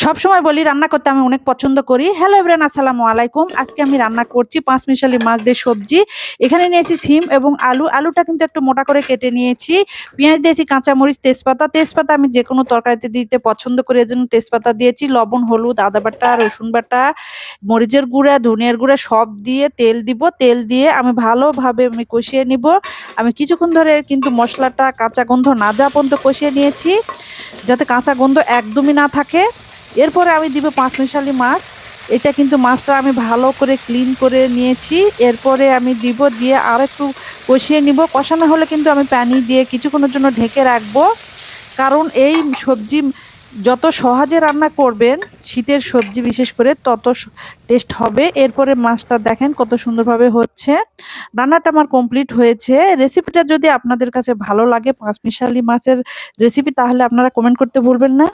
সবসময় বলি রান্না করতে আমি অনেক পছন্দ করি। হ্যালো এভরিওয়ান, আসসালামু আলাইকুম। আজকে আমি রান্না করছি পাঁচমিশালি মাছ দিয়ে সবজি। এখানে নিয়েছি সিম এবং আলু। আলুটা কিন্তু একটু মোটা করে কেটে নিয়েছি। পেঁয়াজ দিয়েছি, কাঁচামরিচ, তেজপাতা। তেজপাতা আমি যেকোনো তরকারিতে দিতে পছন্দ করি, এজন্য তেজপাতা দিয়েছি। লবণ, হলুদ, আদা বাটা, রসুন বাটা, মরিচের গুঁড়া, ধনিয়ার গুঁড়া সব দিয়ে তেল দিব। তেল দিয়ে আমি ভালোভাবে কষিয়ে নিব। আমি কিছুক্ষণ ধরে কিন্তু মশলাটা কাঁচা গন্ধ না যাওয়া পর্যন্ত কষিয়ে নিয়েছি, যাতে কাঁচা গন্ধ একদমই না থাকে। এরপরে আমি দিব পাঁচমিশালি মাছ। এটা কিন্তু মাছটা আমি ভালো করে ক্লিন করে নিয়েছি। এরপরে আমি দিব, দিয়ে আর একটু কষিয়ে নিব। কষানো হলে কিন্তু আমি পানি দিয়ে কিছুক্ষণের জন্য ঢেকে রাখবো। কারণ এই সবজি যত সহজে রান্না করবেন, শীতের সবজি বিশেষ করে, তত টেস্ট হবে। এরপরে মাছটা দেখেন কত সুন্দরভাবে হচ্ছে। রান্নাটা আমার কমপ্লিট হয়েছে। রেসিপিটা যদি আপনাদের কাছে ভালো লাগে, পাঁচমিশালি মাছের রেসিপি, তাহলে আপনারা কমেন্ট করতে ভুলবেন না।